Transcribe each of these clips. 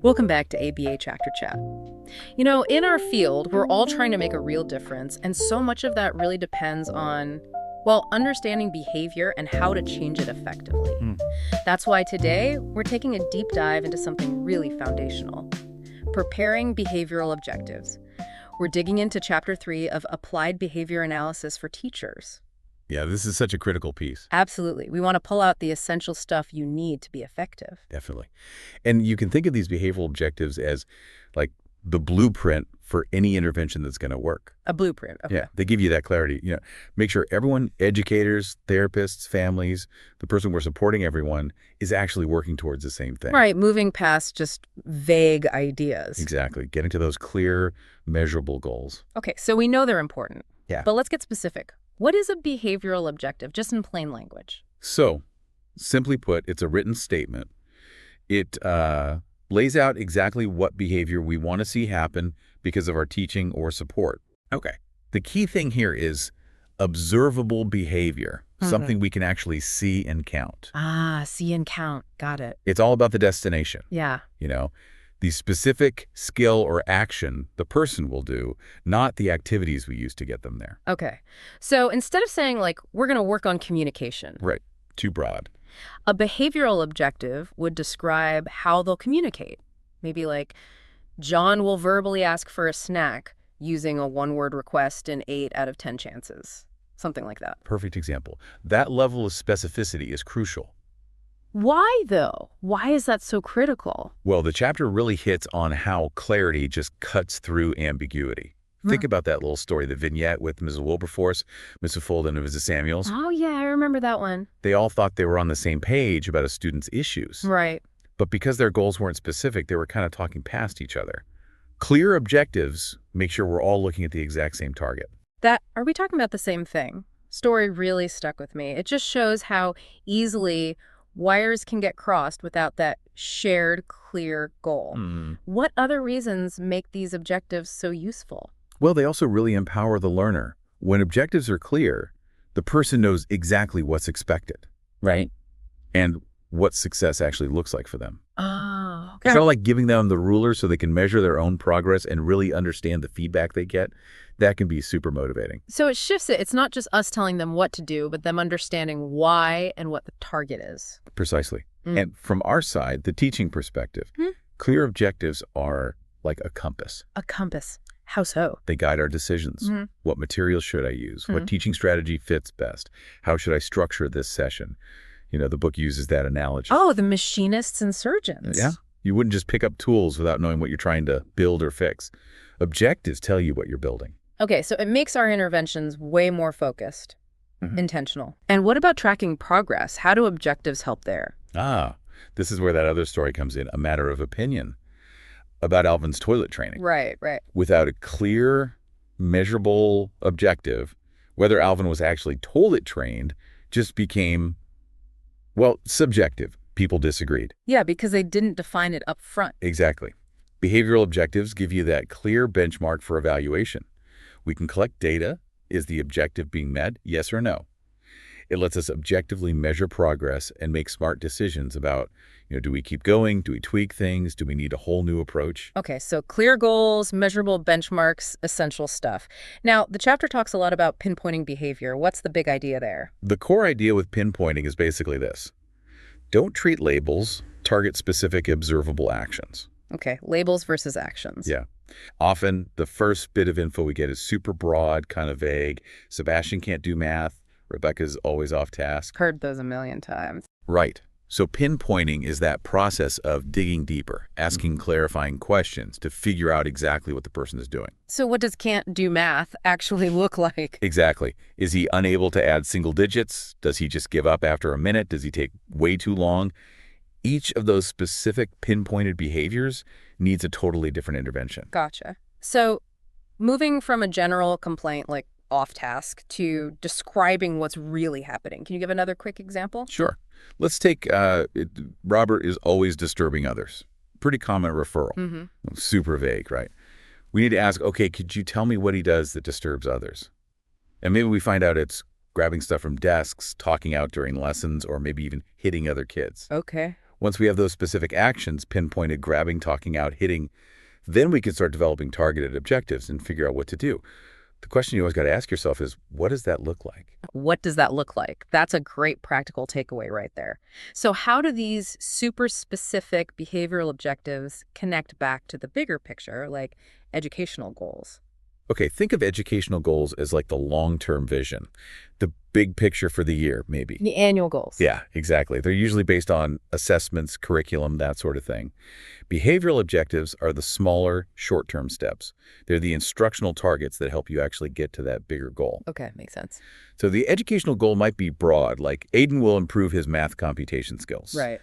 Welcome back to ABA Tractor Chat. In our field, we're all trying to make a real difference, and so much of that really depends on, well, understanding behavior and how to change it effectively. That's why today, we're taking a deep dive into something really foundational: preparing behavioral objectives. We're digging into Chapter 3 of Applied Behavior Analysis for Teachers. Yeah, this is such a critical piece. Absolutely. We want to pull out the essential stuff you need to be effective. Definitely. And you can think of these behavioral objectives as like the blueprint for any intervention that's going to work. A blueprint. Okay. Yeah, they give you that clarity. Make sure everyone, educators, therapists, families, the person we're supporting everyone is actually working towards the same thing. Right, moving past just vague ideas. Exactly. Getting to those clear, measurable goals. Okay, so we know they're important. Yeah. But let's get specific. What is a behavioral objective, just in plain language? So, simply put, it's a written statement. It lays out exactly what behavior we want to see happen because of our teaching or support. Okay. The key thing here is observable behavior, something we can actually see and count. Ah, see and count. Got it. It's all about the destination. Yeah. The specific skill or action the person will do, not the activities we use to get them there. Okay. So instead of saying, we're going to work on communication. Right. Too broad. A behavioral objective would describe how they'll communicate. Maybe John will verbally ask for a snack using a one-word request in 8 out of 10 chances. Something like that. Perfect example. That level of specificity is crucial. Why, though? Why is that so critical? Well, the chapter really hits on how clarity just cuts through ambiguity. Think about that little story, the vignette with Mrs. Wilberforce, Mrs. Folden, and Mrs. Samuels. Oh, yeah, I remember that one. They all thought they were on the same page about a student's issues. Right. But because their goals weren't specific, they were kind of talking past each other. Clear objectives make sure we're all looking at the exact same target. Are we talking about the same thing? Story really stuck with me. It just shows how easily wires can get crossed without that shared, clear goal. What other reasons make these objectives so useful? Well, they also really empower the learner. When objectives are clear, the person knows exactly what's expected. Right. And what success actually looks like for them. Oh, okay. It's sort of like giving them the ruler so they can measure their own progress and really understand the feedback they get. That can be super motivating. So it shifts it. It's not just us telling them what to do, but them understanding why and what the target is. Precisely. And from our side, the teaching perspective, clear objectives are like a compass. A compass. How so? They guide our decisions. What materials should I use? What teaching strategy fits best? How should I structure this session? The book uses that analogy. Oh, the machinists and surgeons. Yeah. You wouldn't just pick up tools without knowing what you're trying to build or fix. Objectives tell you what you're building. Okay, so it makes our interventions way more focused, intentional. And what about tracking progress? How do objectives help there? This is where that other story comes in, a matter of opinion, about Alvin's toilet training. Right. Without a clear, measurable objective, whether Alvin was actually toilet trained just became, well, subjective. People disagreed. Yeah, because they didn't define it up front. Exactly. Behavioral objectives give you that clear benchmark for evaluation. We can collect data. Is the objective being met? Yes or no? It lets us objectively measure progress and make smart decisions about, do we keep going? Do we tweak things? Do we need a whole new approach? Okay, so clear goals, measurable benchmarks, essential stuff. Now, the chapter talks a lot about pinpointing behavior. What's the big idea there? The core idea with pinpointing is basically this. Don't treat labels, target specific observable actions. Okay, labels versus actions. Yeah. Often, the first bit of info we get is super broad, kind of vague. Sebastian can't do math. Rebecca's always off task. Heard those a million times. Right. So pinpointing is that process of digging deeper, asking clarifying questions to figure out exactly what the person is doing. So what does can't do math actually look like? Exactly. Is he unable to add single digits? Does he just give up after a minute? Does he take way too long? Each of those specific pinpointed behaviors needs a totally different intervention. Gotcha. So moving from a general complaint like off task to describing what's really happening. Can you give another quick example? Sure. Let's take Robert is always disturbing others. Pretty common referral. Super vague, right? We need to ask, okay, could you tell me what he does that disturbs others? And maybe we find out it's grabbing stuff from desks, talking out during lessons, or maybe even hitting other kids. Okay. Once we have those specific actions, pinpointed, grabbing, talking out, hitting, then we can start developing targeted objectives and figure out what to do. The question you always got to ask yourself is, what does that look like? What does that look like? That's a great practical takeaway right there. So how do these super specific behavioral objectives connect back to the bigger picture, like educational goals? Okay, think of educational goals as like the long-term vision, the big picture for the year, maybe. The annual goals. Yeah, exactly. They're usually based on assessments, curriculum, that sort of thing. Behavioral objectives are the smaller, short-term steps. They're the instructional targets that help you actually get to that bigger goal. Okay, makes sense. So the educational goal might be broad, like Aiden will improve his math computation skills. Right.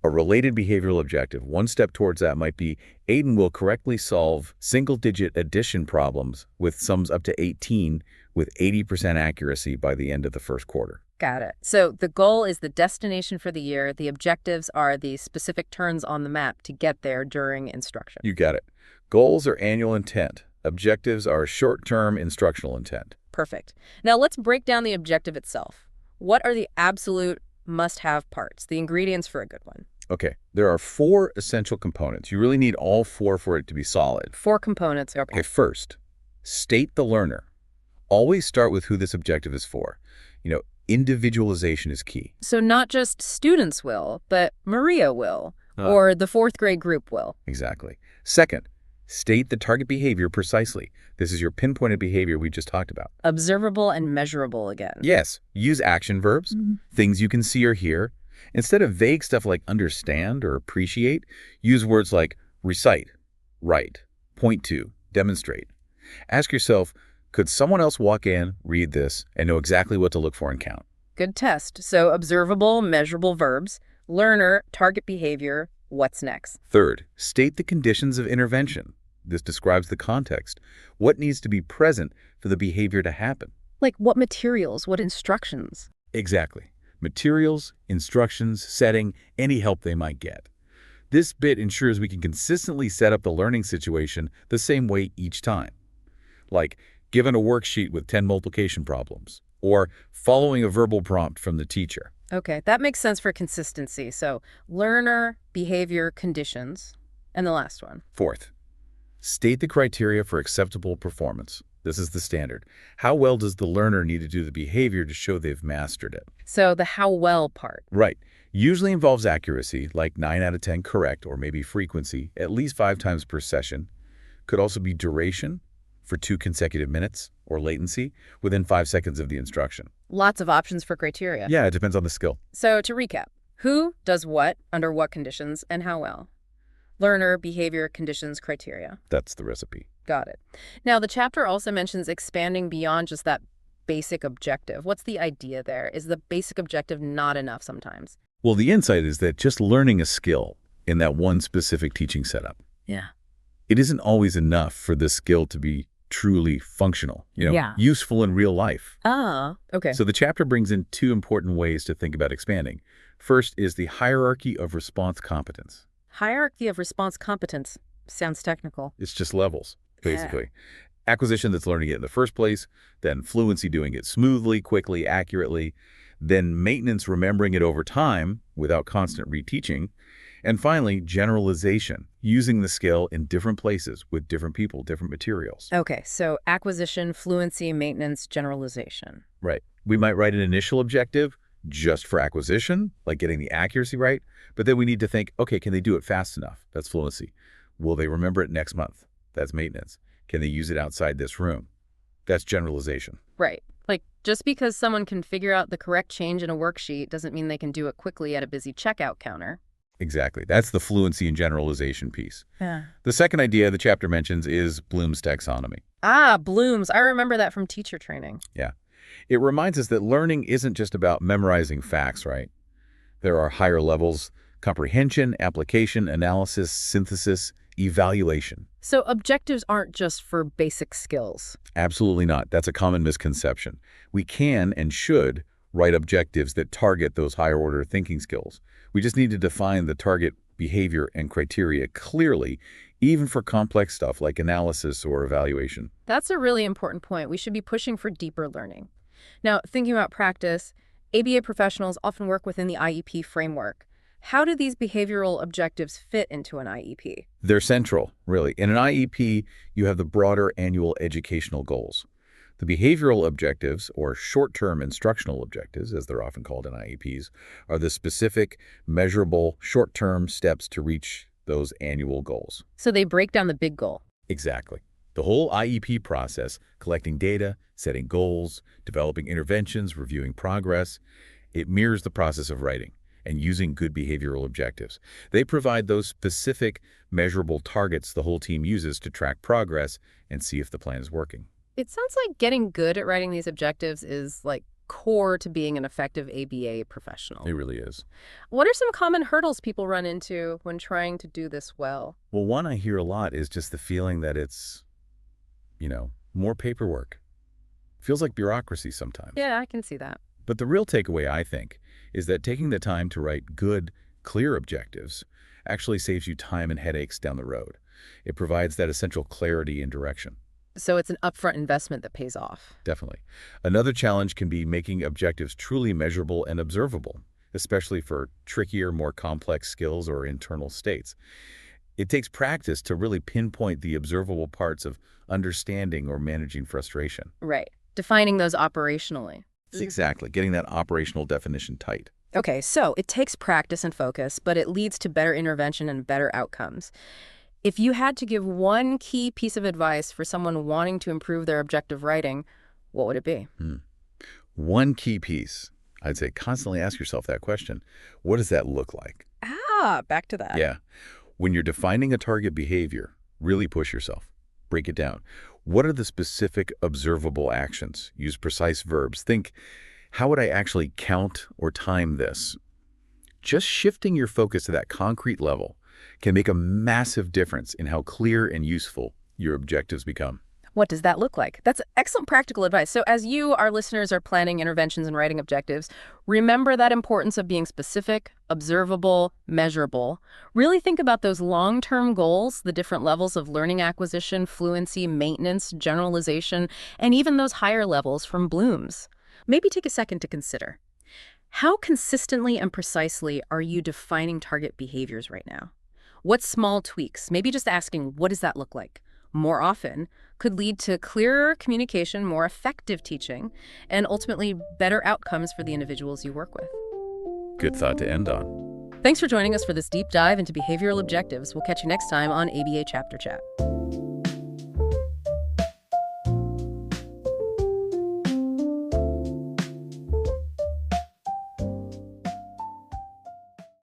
A related behavioral objective, one step towards that might be Aiden will correctly solve single-digit addition problems with sums up to 18 with 80% accuracy by the end of the first quarter. Got it. So the goal is the destination for the year. The objectives are the specific turns on the map to get there during instruction. You got it. Goals are annual intent. Objectives are short-term instructional intent. Perfect. Now let's break down the objective itself. What are the absolute must-have parts, the ingredients for a good one? Okay, there are 4 essential components. You really need all 4 for it to be solid. 4 components. Okay. Okay, first, state the learner. Always start with who this objective is for. Individualization is key. So not just students will, but Maria will, or the 4th grade group will. Exactly. Second, state the target behavior precisely. This is your pinpointed behavior we just talked about. Observable and measurable again. Yes, use action verbs, things you can see or hear. Instead of vague stuff like understand or appreciate, use words like recite, write, point to, demonstrate. Ask yourself, could someone else walk in, read this, and know exactly what to look for and count? Good test. So observable, measurable verbs, learner, target behavior, what's next? Third, state the conditions of intervention. This describes the context. What needs to be present for the behavior to happen? Like what materials, what instructions? Exactly. Materials, instructions, setting, any help they might get. This bit ensures we can consistently set up the learning situation the same way each time. Like, given a worksheet with 10 multiplication problems, or following a verbal prompt from the teacher. Okay, that makes sense for consistency. So learner, behavior, conditions, and the last one. Fourth, state the criteria for acceptable performance. This is the standard. How well does the learner need to do the behavior to show they've mastered it? So the how well part. Right. Usually involves accuracy, like 9 out of 10 correct, or maybe frequency, at least 5 times per session. Could also be duration, for 2 consecutive minutes, or latency, within 5 seconds of the instruction. Lots of options for criteria. Yeah, it depends on the skill. So to recap, who does what, under what conditions, and how well? Learner, behavior, conditions, criteria. That's the recipe. Got it. Now, the chapter also mentions expanding beyond just that basic objective. What's the idea there? Is the basic objective not enough sometimes? Well, the insight is that just learning a skill in that one specific teaching setup, Yeah. it isn't always enough for the skill to be truly functional, useful in real life. Ah, okay. So the chapter brings in 2 important ways to think about expanding. First is the hierarchy of response competence. Hierarchy of response competence. Sounds technical. It's just levels, basically. Acquisition, that's learning it in the first place, then fluency, doing it smoothly, quickly, accurately, then maintenance, remembering it over time without constant reteaching, and finally, generalization, using the skill in different places with different people, different materials. Okay, so acquisition, fluency, maintenance, generalization. Right. We might write an initial objective just for acquisition, like getting the accuracy right, but then we need to think, okay, can they do it fast enough? That's fluency. Will they remember it next month? That's maintenance. Can they use it outside this room? That's generalization. Right. Like, just because someone can figure out the correct change in a worksheet doesn't mean they can do it quickly at a busy checkout counter. Exactly. That's the fluency and generalization piece. Yeah. The second idea the chapter mentions is Bloom's taxonomy. Ah, Bloom's. I remember that from teacher training. Yeah. It reminds us that learning isn't just about memorizing facts, right? There are higher levels: comprehension, application, analysis, synthesis, evaluation. So objectives aren't just for basic skills. Absolutely not. That's a common misconception. We can and should write objectives that target those higher order thinking skills. We just need to define the target behavior and criteria clearly, even for complex stuff like analysis or evaluation. That's a really important point. We should be pushing for deeper learning. Now, thinking about practice, ABA professionals often work within the IEP framework. How do these behavioral objectives fit into an IEP? They're central, really. In an IEP, you have the broader annual educational goals. The behavioral objectives, or short-term instructional objectives, as they're often called in IEPs, are the specific, measurable, short-term steps to reach those annual goals. So they break down the big goal. Exactly. The whole IEP process, collecting data, setting goals, developing interventions, reviewing progress, it mirrors the process of writing and using good behavioral objectives. They provide those specific, measurable targets the whole team uses to track progress and see if the plan is working. It sounds like getting good at writing these objectives is like core to being an effective ABA professional. It really is. What are some common hurdles people run into when trying to do this well? Well, one I hear a lot is just the feeling that it's, more paperwork. Feels like bureaucracy sometimes. Yeah, I can see that. But the real takeaway, I think, is that taking the time to write good, clear objectives actually saves you time and headaches down the road. It provides that essential clarity and direction. So it's an upfront investment that pays off. Definitely. Another challenge can be making objectives truly measurable and observable, especially for trickier, more complex skills or internal states. It takes practice to really pinpoint the observable parts of understanding or managing frustration. Right. Defining those operationally. Exactly. Getting that operational definition tight. Okay, so it takes practice and focus, but it leads to better intervention and better outcomes. If you had to give one key piece of advice for someone wanting to improve their objective writing, what would it be? One key piece. I'd say constantly ask yourself that question. What does that look like? Back to that. Yeah. When you're defining a target behavior, really push yourself. Break it down. What are the specific observable actions? Use precise verbs. Think, how would I actually count or time this? Just shifting your focus to that concrete level can make a massive difference in how clear and useful your objectives become. What does that look like? That's excellent practical advice. So as you, our listeners, are planning interventions and writing objectives, remember that importance of being specific, observable, measurable. Really think about those long-term goals, the different levels of learning acquisition, fluency, maintenance, generalization, and even those higher levels from Bloom's. Maybe take a second to consider. How consistently and precisely are you defining target behaviors right now? What small tweaks, maybe just asking, what does that look like? More often, could lead to clearer communication, more effective teaching, and ultimately better outcomes for the individuals you work with. Good thought to end on. Thanks for joining us for this deep dive into behavioral objectives. We'll catch you next time on ABA Chapter Chat.